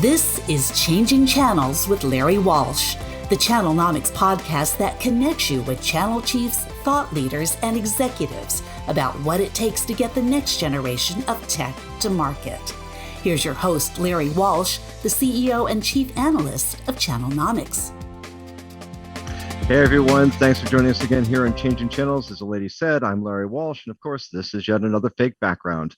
This is Changing Channels with Larry Walsh, the Channelnomics podcast that connects you with channel chiefs, thought leaders, and executives about what it takes to get the next generation of tech to market. Here's your host, Larry Walsh, the CEO and Chief Analyst of Channelnomics. Hey everyone, thanks for joining us again here on Changing Channels. As the lady said, I'm Larry Walsh, and of course, this is yet another fake background.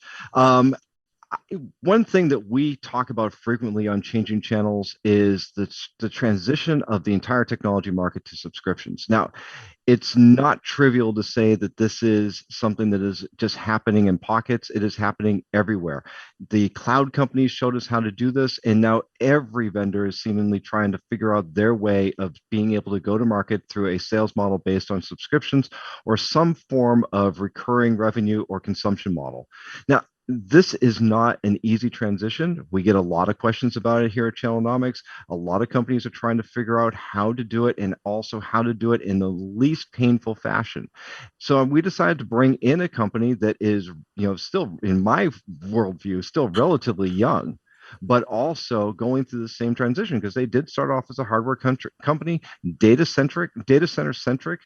One thing that we talk about frequently on Changing Channels is the transition of the entire technology market to subscriptions. Now, it's not trivial to say that this is something that is just happening in pockets. It is happening everywhere. The cloud companies showed us how to do this, and now every vendor is seemingly trying to figure out their way of being able to go to market through a sales model based on subscriptions or some form of recurring revenue or consumption model. Now, this is not an easy transition. We get a lot of questions about it here at Channelnomics. A lot of companies are trying to figure out how to do it and also how to do it in the least painful fashion. So we decided to bring in a company that is, still in my worldview, still relatively young, but also going through the same transition because they did start off as a hardware company, data center centric,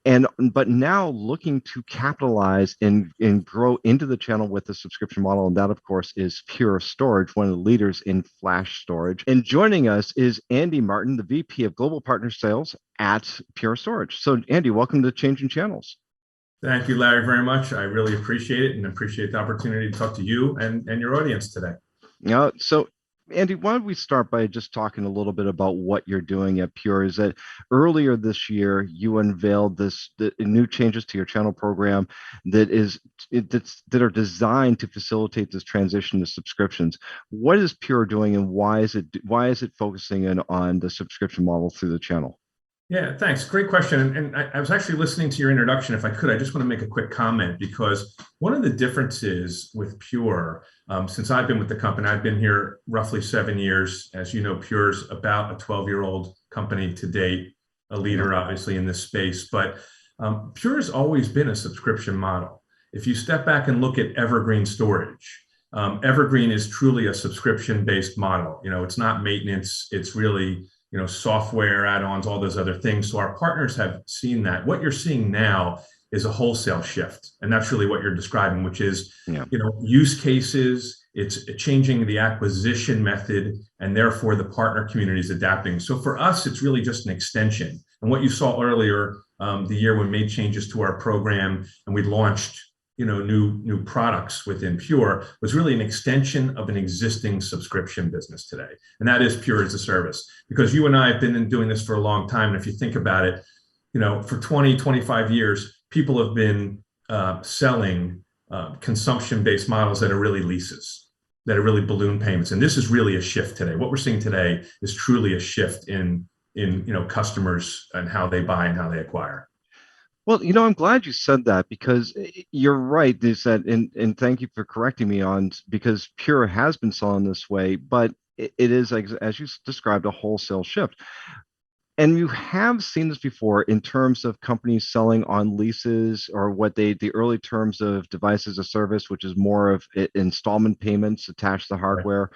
but now looking to capitalize and grow into the channel with the subscription model. And that, of course, is Pura Storage, one of the leaders in flash storage. And joining us is Andy Martin, the VP of Global Partner Sales at Pura Storage. So, Andy, welcome to Changing Channels. Thank you, Larry, very much. I really appreciate it and appreciate the opportunity to talk to you and your audience today. So Andy, why don't we start by just talking a little bit about what you're doing at Pure? Is that earlier this year you unveiled the new changes to your channel program that are designed to facilitate this transition to subscriptions. What is Pure doing, and why is it focusing in on the subscription model through the channel? Yeah, thanks. Great question. And I was actually listening to your introduction. If I could, I just want to make a quick comment, because one of the differences with Pure, since I've been with the company, I've been here roughly 7 years. As you know, Pure's about a 12-year-old company to date, a leader obviously in this space, but Pure has always been a subscription model. If you step back and look at Evergreen storage, Evergreen is truly a subscription-based model. It's not maintenance, it's really software add-ons, all those other things. So our partners have seen that. What you're seeing now is a wholesale shift. And that's really what you're describing, which is, use cases, it's changing the acquisition method, and therefore the partner community is adapting. So for us, it's really just an extension. And what you saw earlier, the year when we made changes to our program and we launched new products within Pure, was really an extension of an existing subscription business today. And that is Pure as a service. Because you and I have been doing this for a long time. And if you think about it, for 20, 25 years, people have been selling consumption-based models that are really leases, that are really balloon payments. And this is really a shift today. What we're seeing today is truly a shift in customers and how they buy and how they acquire. Well, I'm glad you said that, because you're right. Is that, and thank you for correcting me on, because Pure has been selling this way, but it is, as you described, a wholesale shift. And you have seen this before in terms of companies selling on leases, or the early terms of device as a service, which is more of installment payments attached to hardware.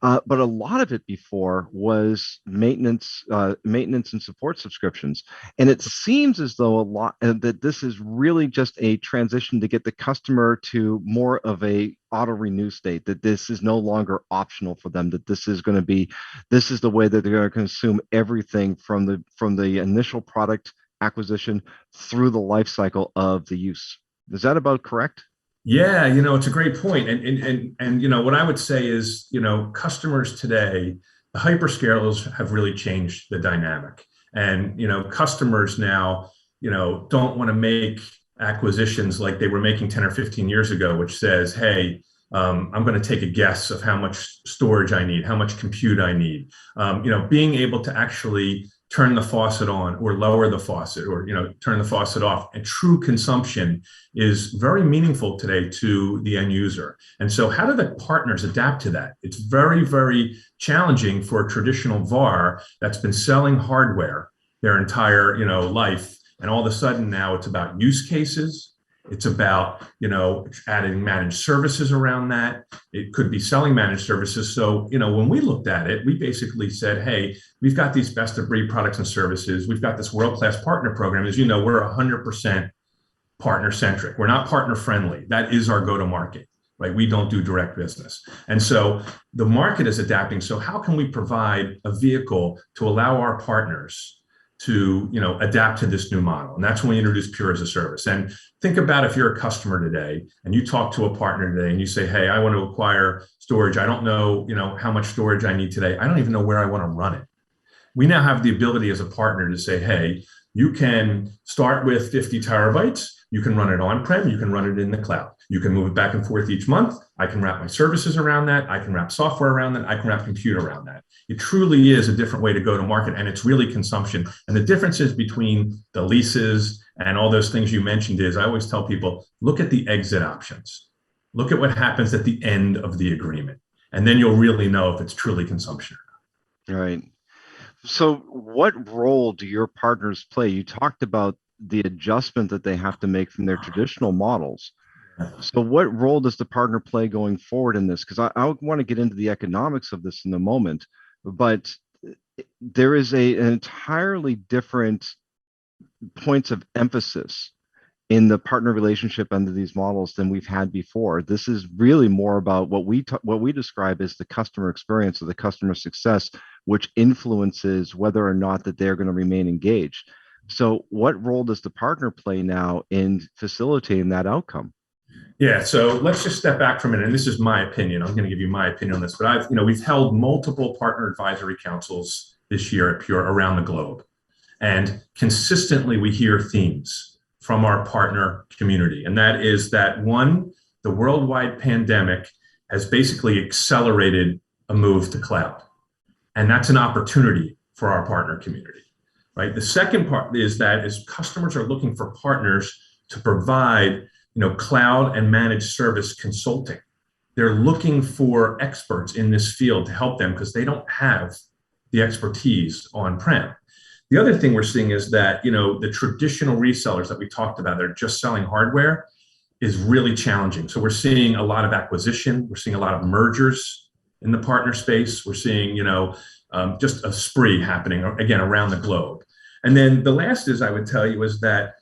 But a lot of it before was maintenance and support subscriptions. And it seems as though that this is really just a transition to get the customer to more of a auto renew state, that this is no longer optional for them, that this is the way that they're going to consume everything from the initial product acquisition through the life cycle of the use. Is that about correct? Yeah, it's a great point. And what I would say is, customers today, the hyperscalers have really changed the dynamic. And, customers now, don't want to make acquisitions like they were making 10 or 15 years ago, which says, hey, I'm going to take a guess of how much storage I need, how much compute I need. Being able to actually turn the faucet on or lower the faucet, or turn the faucet off, and true consumption is very meaningful today to the end user. And so how do the partners adapt to that? It's very, very challenging for a traditional VAR that's been selling hardware their entire life, and all of a sudden now it's about use cases, It's about, adding managed services around that. It could be selling managed services. So, when we looked at it, we basically said, hey, we've got these best of breed products and services. We've got this world-class partner program. As you know, we're 100% partner centric. We're not partner friendly. That is our go-to-market, right? We don't do direct business. And so the market is adapting. So how can we provide a vehicle to allow our partners to, adapt to this new model? And that's when we introduce Pure as a service. And think about if you're a customer today and you talk to a partner today and you say, hey, I want to acquire storage. I don't know, how much storage I need today. I don't even know where I want to run it. We now have the ability as a partner to say, hey, you can start with 50 terabytes. You can run it on-prem. You can run it in the cloud. You can move it back and forth each month. I can wrap my services around that. I can wrap software around that. I can wrap compute around that. It truly is a different way to go to market, and it's really consumption. And the differences between the leases and all those things you mentioned is, I always tell people, look at the exit options. Look at what happens at the end of the agreement, and then you'll really know if it's truly consumption or not. All right. So what role do your partners play? You talked about the adjustment that they have to make from their traditional models. So what role does the partner play going forward in this? Because I want to get into the economics of this in a moment, but there is an entirely different points of emphasis in the partner relationship under these models than we've had before. This is really more about what we describe as the customer experience or the customer success, which influences whether or not that they're going to remain engaged. So what role does the partner play now in facilitating that outcome? Yeah, so let's just step back for a minute. And this is my opinion. I'm going to give you my opinion on this, but we've held multiple partner advisory councils this year at Pure around the globe. And consistently we hear themes from our partner community. And that is that, one, the worldwide pandemic has basically accelerated a move to cloud. And that's an opportunity for our partner community, right? The second part is that as customers are looking for partners to provide, cloud and managed service consulting, they're looking for experts in this field to help them because they don't have the expertise on-prem. The other thing we're seeing is that, the traditional resellers that we talked about that are just selling hardware is really challenging. So we're seeing a lot of acquisition. We're seeing a lot of mergers in the partner space. We're seeing, just a spree happening, again, around the globe. And then the last is, I would tell you, is that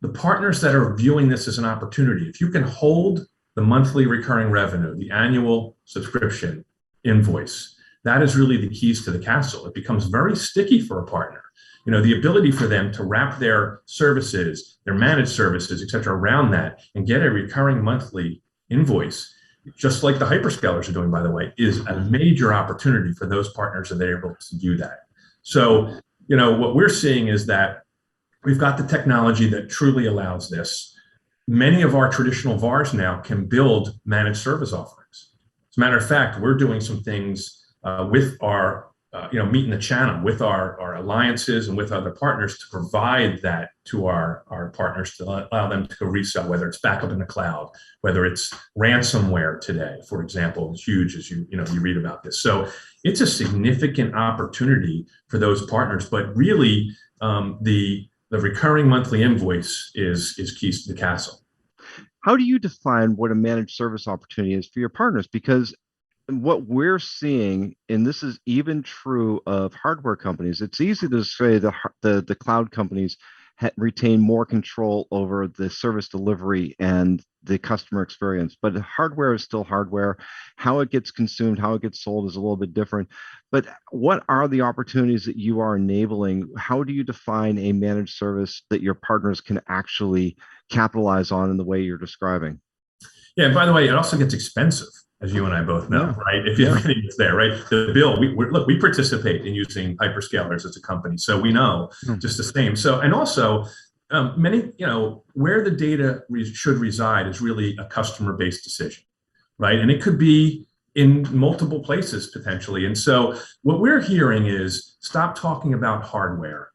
the partners that are viewing this as an opportunity, if you can hold the monthly recurring revenue, the annual subscription invoice, that is really the keys to the castle. It becomes very sticky for a partner. The ability for them to wrap their services, their managed services, et cetera, around that and get a recurring monthly invoice, just like the hyperscalers are doing, by the way, is a major opportunity for those partners that they're able to do that. So, what we're seeing is that we've got the technology that truly allows this. Many of our traditional VARs now can build managed service offerings. As a matter of fact, we're doing some things with our, meeting the channel with our alliances and with other partners to provide that to our partners to allow them to go resell, whether it's backup in the cloud, whether it's ransomware today, for example, it's huge as you read about this. So it's a significant opportunity for those partners, but really the recurring monthly invoice is keys to the castle. How do you define what a managed service opportunity is for your partners? Because what we're seeing, and this is even true of hardware companies, it's easy to say the cloud companies retain more control over the service delivery and the customer experience, but hardware is still hardware. How it gets consumed, how it gets sold is a little bit different. But what are the opportunities that you are enabling? How do you define a managed service that your partners can actually capitalize on in the way you're describing? Yeah, and by the way, it also gets expensive, as you and I both know, right? If everything is there, right? The bill, we participate in using hyperscalers as a company, so we know just the same. So, and also many, where the data should reside is really a customer-based decision, right? And it could be in multiple places potentially. And so what we're hearing is stop talking about hardware,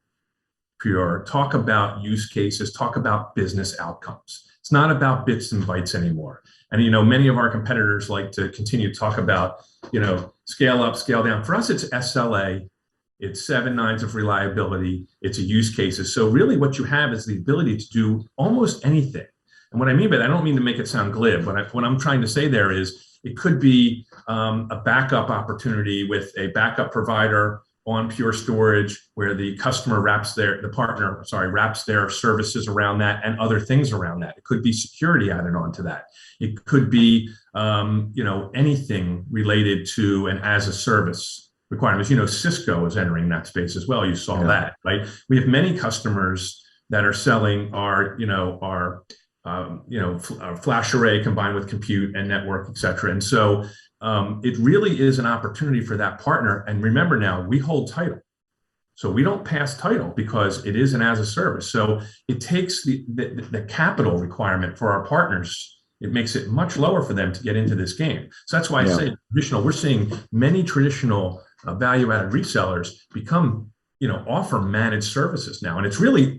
Pure, talk about use cases, talk about business outcomes. It's not about bits and bytes anymore. And, many of our competitors like to continue to talk about, scale up, scale down. For us, it's SLA it's 7 nines of reliability, it's a use cases. So really what you have is the ability to do almost anything. And what I mean by that, I don't mean to make it sound glib, but what I'm trying to say there is it could be a backup opportunity with a backup provider on Pure Storage where the customer wraps their services around that and other things around that. It could be security added onto that. It could be anything related to an as a service requirements. Cisco is entering that space as well. You saw that, right? We have many customers that are selling our flash array combined with compute and network, et cetera. And so it really is an opportunity for that partner. And remember now, we hold title. So we don't pass title because it is an as a service. So it takes the capital requirement for our partners. It makes it much lower for them to get into this game. So that's why I say we're seeing many traditional value-added resellers become, offer managed services now. And it's really,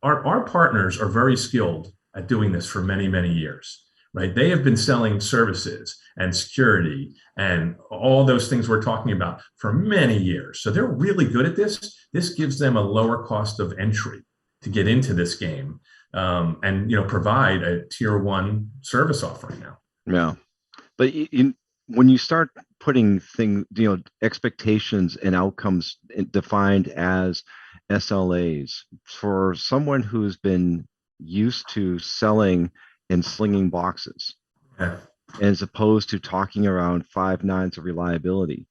our partners are very skilled at doing this for many, many years, right? They have been selling services and security and all those things we're talking about for many years. So they're really good at this. This gives them a lower cost of entry to get into this game and provide a tier 1 service offering now. Yeah, but when you start putting expectations and outcomes defined as SLAs for someone who's been used to selling and slinging boxes, as opposed to talking around 5 nines of reliability,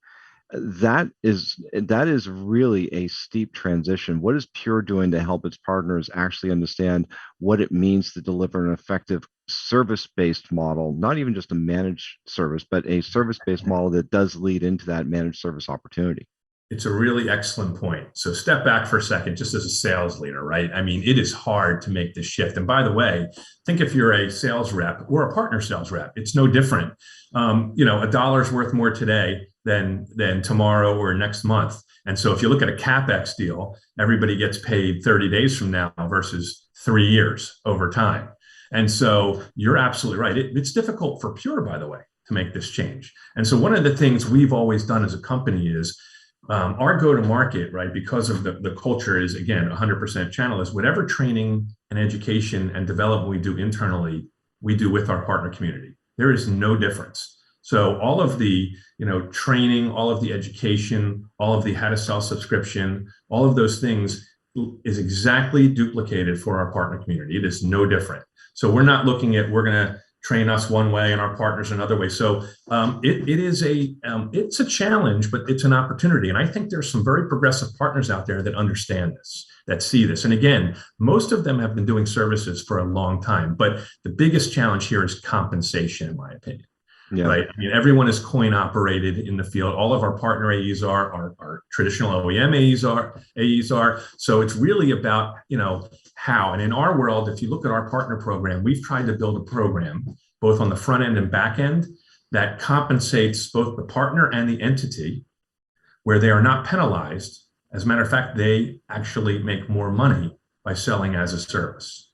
that is really a steep transition. What is Pure doing to help its partners actually understand what it means to deliver an effective service-based model, not even just a managed service, but a service-based model that does lead into that managed service opportunity? It's a really excellent point. So step back for a second, just as a sales leader, right? I mean, it is hard to make this shift. And by the way, think if you're a sales rep or a partner sales rep, it's no different. A dollar's worth more today than tomorrow or next month. And so if you look at a CapEx deal, everybody gets paid 30 days from now versus 3 years over time. And so you're absolutely right. It's difficult for Pure, by the way, to make this change. And so one of the things we've always done as a company is our go-to-market, right, because of the culture is, again, 100% channel, is whatever training and education and development we do internally, we do with our partner community. There is no difference. So all of the training, all of the education, all of the how to sell subscription, all of those things is exactly duplicated for our partner community. It is no different. So we're not looking at we're going to train us one way and our partners another way. So it's a challenge, but it's an opportunity. And I think there's some very progressive partners out there that understand this, that see this. And again, most of them have been doing services for a long time, but the biggest challenge here is compensation, in my opinion. Yeah. Right. I mean, everyone is coin operated in the field. All of our partner AEs are traditional OEM AEs are. So it's really about, how. And in our world, if you look at our partner program, we've tried to build a program both on the front end and back end that compensates both the partner and the entity where they are not penalized. As a matter of fact, they actually make more money by selling as a service.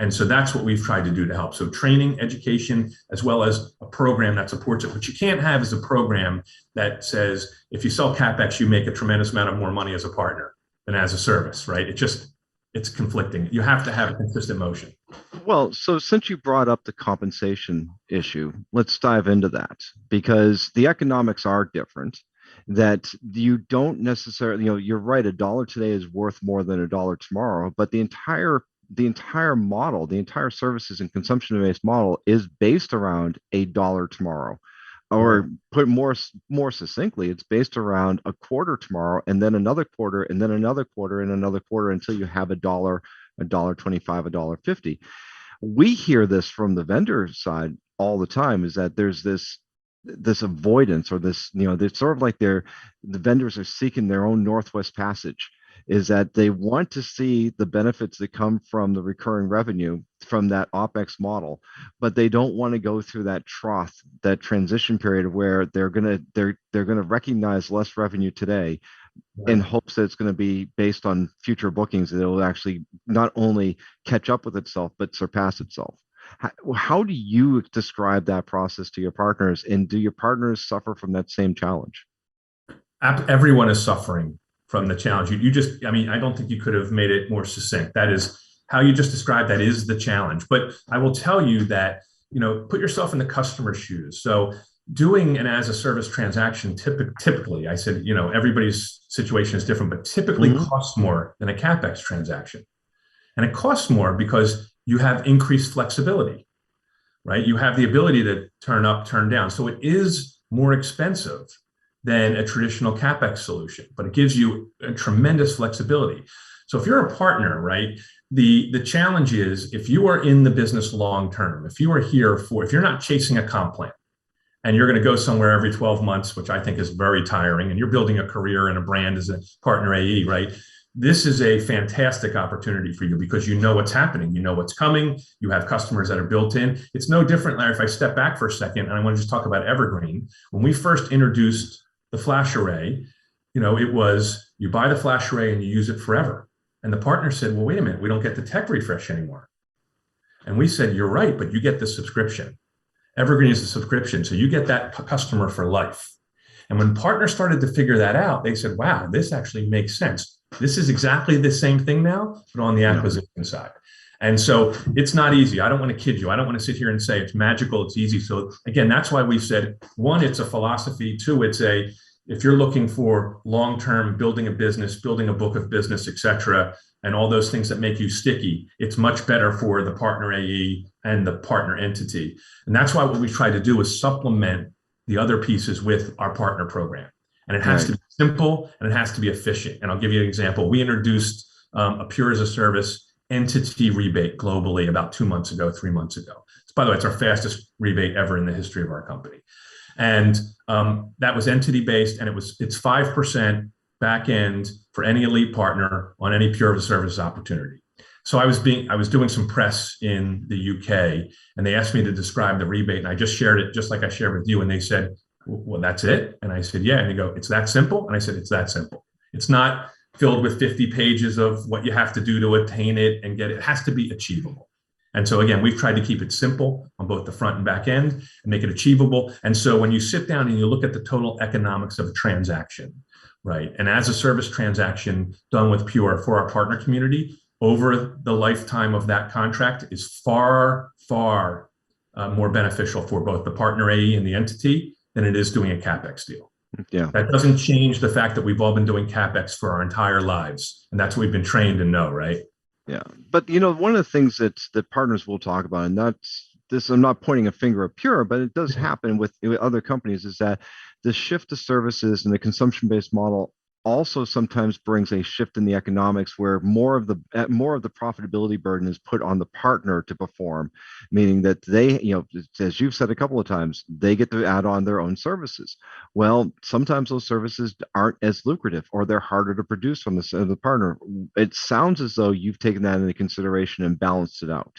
And so that's what we've tried to do to help. So training, education, as well as a program that supports it. What you can't have is a program that says, if you sell CapEx, you make a tremendous amount of more money as a partner than as a service, right? It's conflicting. You have to have a consistent motion. Well, so since you brought up the compensation issue, let's dive into that, because the economics are different. That you don't necessarily, you're right, a dollar today is worth more than a dollar tomorrow, but the entire model, the entire services and consumption-based model is based around a dollar tomorrow. Or put more succinctly, it's based around a quarter tomorrow, and then another quarter, and then another quarter, and another quarter, until you have a dollar, $1.25, $1.50. We hear this from the vendor side all the time, is that there's this avoidance, or this, it's sort of like the vendors are seeking their own Northwest Passage, is that they want to see the benefits that come from the recurring revenue from that OpEx model, but they don't want to go through that trough, that transition period where they're gonna recognize less revenue today in hopes that it's going to be based on future bookings, that it will actually not only catch up with itself but surpass itself. How do you describe that process to your partners, and do your partners suffer from that same challenge? Everyone is suffering from the challenge. You just, I mean, I don't think you could have made it more succinct. That is how you just described. That is the challenge. But I will tell you that, put yourself in the customer's shoes. So doing an as a service transaction, typically, I said, everybody's situation is different, but typically costs more than a CapEx transaction. And it costs more because you have increased flexibility, right? You have the ability to turn up, turn down. So it is more expensive than a traditional CapEx solution, but it gives you a tremendous flexibility. So if you're a partner, right, the challenge is if you are in the business long term, if you're not chasing a comp plan and you're going to go somewhere every 12 months, which I think is very tiring, and you're building a career and a brand as a partner AE, right? This is a fantastic opportunity for you because you know what's happening. You know what's coming. You have customers that are built in. It's no different, Larry, if I step back for a second and I want to just talk about Evergreen. When we first introduced the flash array, it was you buy the flash array and you use it forever. And the partner said, well, wait a minute, we don't get the tech refresh anymore. And we said, you're right, but you get the subscription. Evergreen is a subscription. So you get that customer for life. And when partners started to figure that out, they said, wow, this actually makes sense. This is exactly the same thing now, but on the acquisition side. And so it's not easy. I don't want to kid you. I don't want to sit here and say it's magical, it's easy. So again, that's why we said, one, it's a philosophy. Two, if you're looking for long-term building a business, building a book of business, et cetera, and all those things that make you sticky, it's much better for the partner AE and the partner entity. And that's why what we try to do is supplement the other pieces with our partner program. And it has to be simple and it has to be efficient. And I'll give you an example. We introduced a Pura as a service entity rebate globally about 3 months ago. By the way, it's our fastest rebate ever in the history of our company. And that was entity based, and it's 5% back end for any elite partner on any Pura as a service opportunity. So I was doing some press in the UK, and they asked me to describe the rebate, and I just shared it just like I shared with you, and they said, well, that's it? And I said, yeah. And they go, it's that simple? And I said, it's that simple. It's not filled with 50 pages of what you have to do to attain it and get it. It has to be achievable. And so again, we've tried to keep it simple on both the front and back end and make it achievable. And so when you sit down and you look at the total economics of a transaction, right? And as a service transaction done with Pura for our partner community over the lifetime of that contract is far, far more beneficial for both the partner AE and the entity than it is doing a CapEx deal. Yeah. That doesn't change the fact that we've all been doing CapEx for our entire lives. And that's what we've been trained to know, right? Yeah. But, one of the things that partners will talk about, and that's this, I'm not pointing a finger at Pura, but it does happen with other companies, is that the shift to services and the consumption-based model also sometimes brings a shift in the economics where more of the profitability burden is put on the partner to perform, meaning that they, as you've said a couple of times, they get to add on their own services. Well, sometimes those services aren't as lucrative or they're harder to produce from the partner. It sounds as though you've taken that into consideration and balanced it out.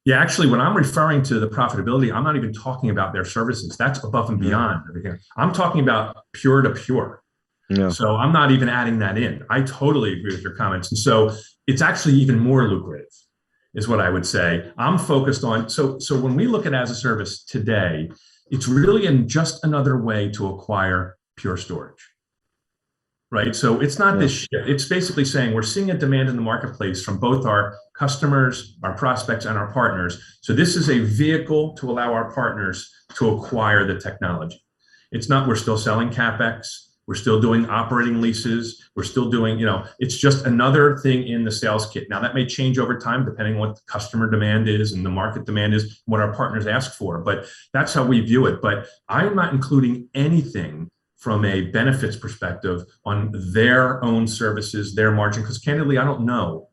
Yeah, actually, when I'm referring to the profitability, I'm not even talking about their services. That's above and beyond everything. I'm talking about pure to pure. Yeah. So I'm not even adding that in. I totally agree with your comments. And so it's actually even more lucrative is what I would say. I'm focused on, so when we look at as a service today, it's really just another way to acquire pure storage, right? So it's not this shift. It's basically saying we're seeing a demand in the marketplace from both our customers, our prospects, and our partners. So this is a vehicle to allow our partners to acquire the technology. It's not, we're still selling CapEx. We're still doing operating leases. We're still doing, it's just another thing in the sales kit. Now that may change over time, depending on what the customer demand is and the market demand is, what our partners ask for, but that's how we view it. But I'm not including anything from a benefits perspective on their own services, their margin, because candidly, I don't know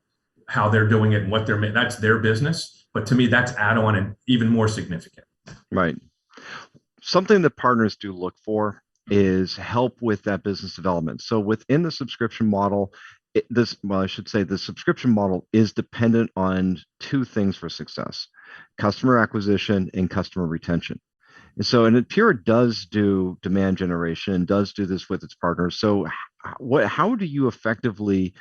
how they're doing it and what that's their business. But to me, that's add-on and even more significant. Right. Something that partners do look for is help with that business development. So within the subscription model, the subscription model is dependent on two things for success: customer acquisition and customer retention. And Pura does do demand generation and does do this with its partners. So how do you effectively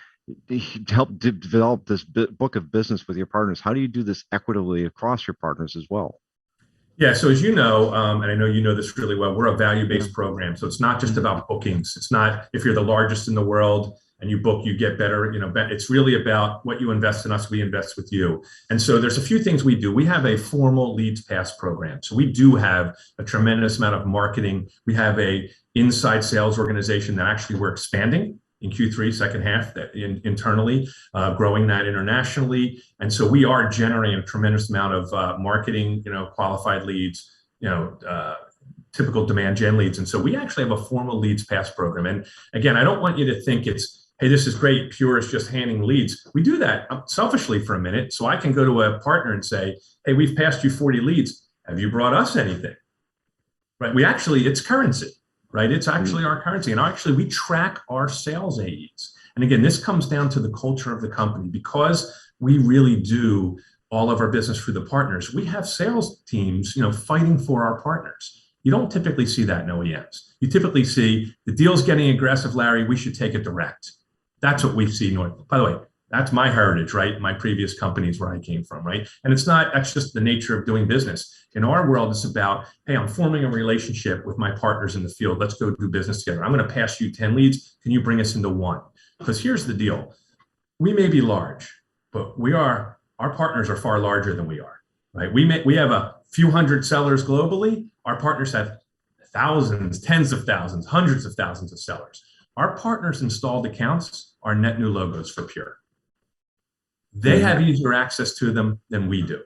help develop this book of business with your partners? How do you do this equitably across your partners as well? Yeah, so as you know, and I know you know this really well, we're a value-based program. So it's not just about bookings. It's not if you're the largest in the world and you book, you get better. It's really about what you invest in us, we invest with you. And so there's a few things we do. We have a formal leads pass program. So we do have a tremendous amount of marketing. We have a inside sales organization that actually we're expanding in Q3, second half, internally, growing that internationally. And so we are generating a tremendous amount of marketing, qualified leads, typical demand gen leads. And so we actually have a formal leads pass program. And again, I don't want you to think it's, hey, this is great, Pura is just handing leads. We do that selfishly for a minute. So I can go to a partner and say, hey, we've passed you 40 leads. Have you brought us anything? Right? It's currency. Right? It's actually our currency. And actually, we track our sales AEs. And again, this comes down to the culture of the company. Because we really do all of our business through the partners, we have sales teams, fighting for our partners. You don't typically see that in OEMs. You typically see the deal's getting aggressive, Larry, we should take it direct. That's what we see. By the way, that's my heritage, right? My previous companies where I came from, right? And that's just the nature of doing business. In our world, it's about, hey, I'm forming a relationship with my partners in the field. Let's go do business together. I'm going to pass you 10 leads. Can you bring us into one? Because here's the deal. We may be large, but our partners are far larger than we are, right? We have a few hundred sellers globally. Our partners have thousands, tens of thousands, hundreds of thousands of sellers. Our partners' installed accounts are net new logos for Pure. They have easier access to them than we do.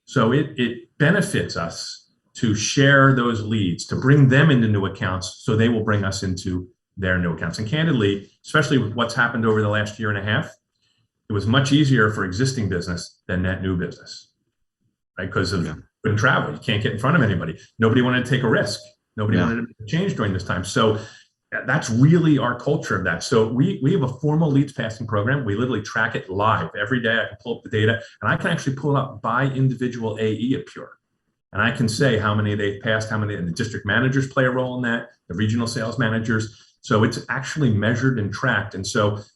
So it benefits us to share those leads, to bring them into new accounts so they will bring us into their new accounts. And candidly, especially with what's happened over the last year and a half, it was much easier for existing business than net new business, right? Because of couldn't travel. You can't get in front of anybody. Nobody wanted to take a risk. Nobody wanted to change during this time. So that's really our culture of that. So we have a formal leads passing program. We literally track it live every day. I can pull up the data and I can actually pull it up by individual AE at Pure. And I can say how many they've passed, and the district managers play a role in that, the regional sales managers. So it's actually measured and tracked. And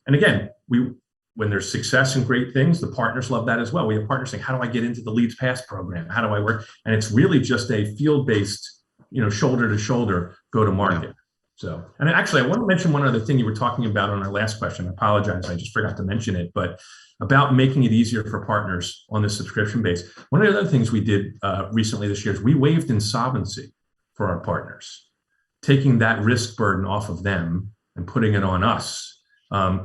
again, when there's success and great things, the partners love that as well. We have partners saying, how do I get into the leads pass program? How do I work? And it's really just a field-based, shoulder to shoulder go to market. Yeah. So, and actually, I want to mention one other thing you were talking about on our last question. I apologize, I just forgot to mention it, but about making it easier for partners on the subscription base. One of the other things we did recently this year is we waived insolvency for our partners, taking that risk burden off of them and putting it on us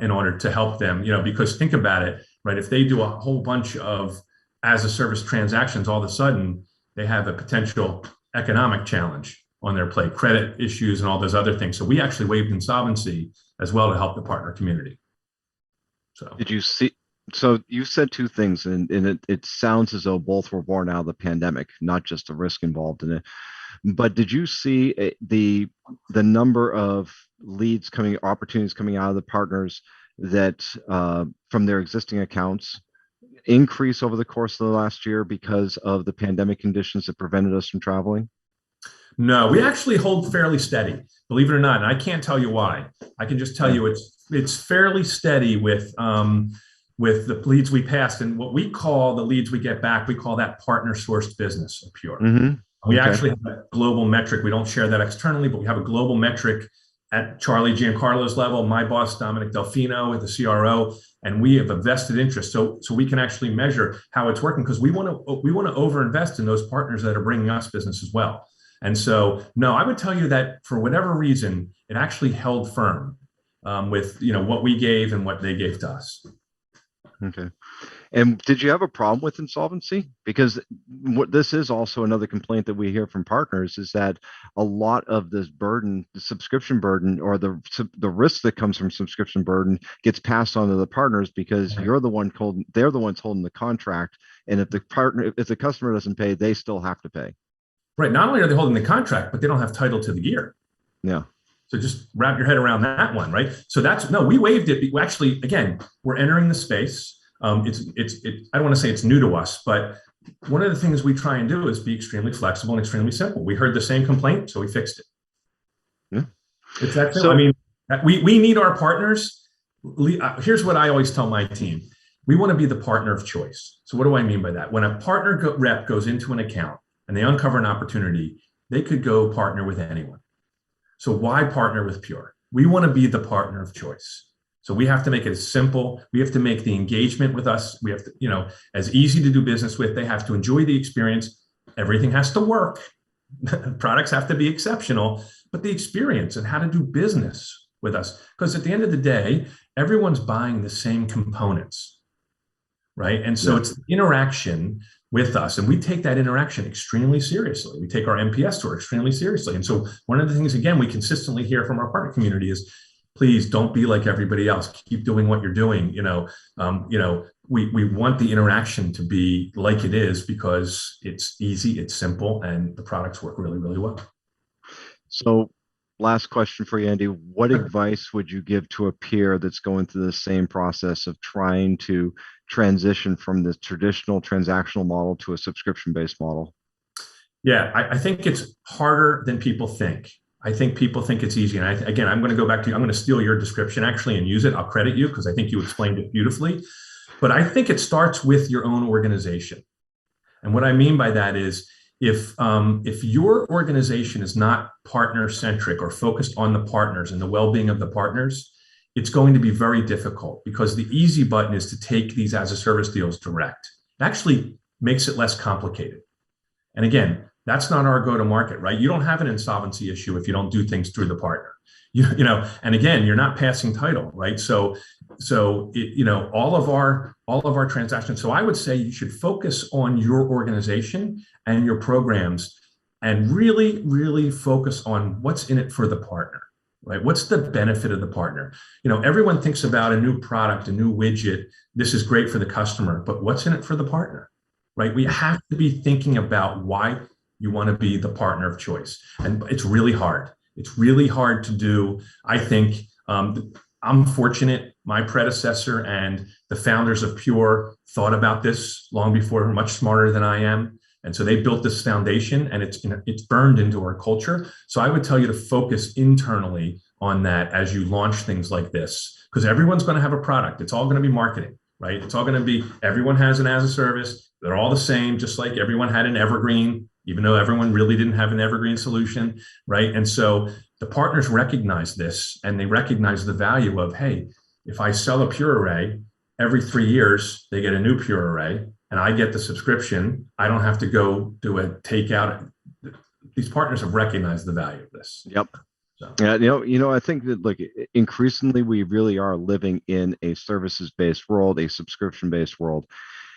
in order to help them, because think about it, right? If they do a whole bunch of as a service transactions, all of a sudden they have a potential economic challenge on their plate, credit issues and all those other things. So we actually waived insolvency as well to help the partner community. So did you see? So you said two things, and it sounds as though both were born out of the pandemic, not just the risk involved in it. But did you see the number of opportunities coming out of the partners that from their existing accounts increase over the course of the last year because of the pandemic conditions that prevented us from traveling? No, we actually hold fairly steady, believe it or not. And I can't tell you why. I can just tell you it's fairly steady with the leads we passed. And what we call the leads we get back, we call that partner sourced business at Pure. We actually have a global metric. We don't share that externally, but we have a global metric at Charlie Giancarlo's level, my boss, Dominic Delfino, at the CRO, and we have a vested interest. So we can actually measure how it's working, because we want to overinvest in those partners that are bringing us business as well. And so, no, I would tell you that for whatever reason, it actually held firm with what we gave and what they gave to us. Okay. And did you have a problem with insolvency? Because this is also another complaint that we hear from partners, is that a lot of this burden, the subscription burden, or the risk that comes from subscription burden, gets passed on to the partners because they're the ones holding the contract. And if the customer doesn't pay, they still have to pay. Right. Not only are they holding the contract, but they don't have title to the gear. Yeah. So just wrap your head around that one, right? So we waived it. We actually, again, we're entering the space. I don't want to say it's new to us, but one of the things we try and do is be extremely flexible and extremely simple. We heard the same complaint, so we fixed it. Yeah. It's that simple. So, I mean, we need our partners. Here's what I always tell my team. We want to be the partner of choice. So what do I mean by that? When a partner rep goes into an account, and they uncover an opportunity, they could go partner with anyone. So why partner with Pure? We want to be the partner of choice. So we have to make it as simple. We have to make the engagement with us. We have to, as easy to do business with. They have to enjoy the experience. Everything has to work. Products have to be exceptional, but the experience and how to do business with us. Because at the end of the day, everyone's buying the same components, right? And so it's the interaction with us. And we take that interaction extremely seriously. We take our NPS score extremely seriously. And so one of the things, again, we consistently hear from our partner community is, please don't be like everybody else. Keep doing what you're doing. We want the interaction to be like it is because it's easy, it's simple, and the products work really, really well. So last question for you, Andy. What advice would you give to a peer that's going through the same process of trying to transition from the traditional transactional model to a subscription-based model? Yeah, I think it's harder than people think. I think people think it's easy. And again, I'm going to go back to you. I'm going to steal your description actually and use it. I'll credit you because I think you explained it beautifully. But I think it starts with your own organization. And what I mean by that is if your organization is not partner-centric or focused on the partners and the well-being of the partners, it's going to be very difficult because the easy button is to take these as-a-service deals direct. It actually makes it less complicated. And again, that's not our go-to-market, right? You don't have an insolvency issue if you don't do things through the partner. And again, you're not passing title, right? So all of our transactions. So I would say you should focus on your organization and your programs, and really, really focus on what's in it for the partner, right? What's the benefit of the partner? Everyone thinks about a new product, a new widget. This is great for the customer, but what's in it for the partner, right? We have to be thinking about why you want to be the partner of choice. And it's really hard. It's really hard to do. I think I'm fortunate. My predecessor and the founders of Pure thought about this long before, much smarter than I am. And so they built this foundation, and it's burned into our culture. So I would tell you to focus internally on that as you launch things like this, because everyone's going to have a product. It's all going to be marketing, right? It's all going to be, everyone has an as a service. They're all the same, just like everyone had an Evergreen, even though everyone really didn't have an Evergreen solution, right? And so the partners recognize this, and they recognize the value of, hey, if I sell a Pure array, every 3 years, they get a new Pure array, and I get the subscription. I don't have to go do a takeout. These partners have recognized the value of this. Yep. So. Yeah, I think that increasingly we really are living in a services-based world, a subscription-based world.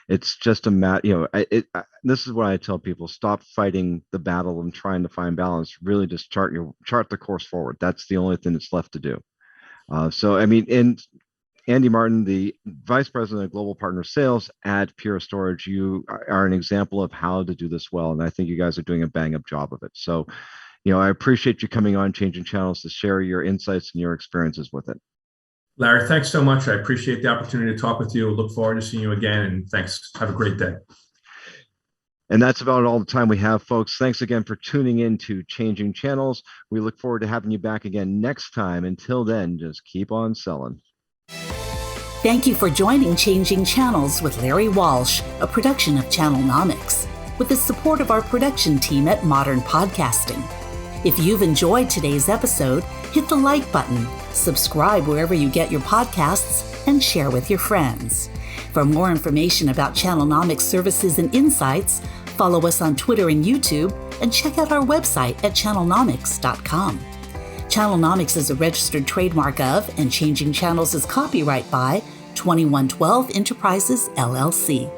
It's just a matter, this is what I tell people: stop fighting the battle and trying to find balance. Really, just chart the course forward. That's the only thing that's left to do. And Andy Martin, the Vice President of Global Partner Sales at Pura Storage, you are an example of how to do this well, and I think you guys are doing a bang-up job of it. So, I appreciate you coming on Changing Channels to share your insights and your experiences with it. Larry, thanks so much. I appreciate the opportunity to talk with you. Look forward to seeing you again, and thanks. Have a great day. And that's about all the time we have, folks. Thanks again for tuning in to Changing Channels. We look forward to having you back again next time. Until then, just keep on selling. Thank you for joining Changing Channels with Larry Walsh, a production of Channelnomics, with the support of our production team at Modern Podcasting. If you've enjoyed today's episode, hit the like button, subscribe wherever you get your podcasts, and share with your friends. For more information about Channelnomics services and insights, follow us on Twitter and YouTube, and check out our website at channelnomics.com. Channelnomics is a registered trademark of, and Changing Channels is copyright by 2112 Enterprises, LLC.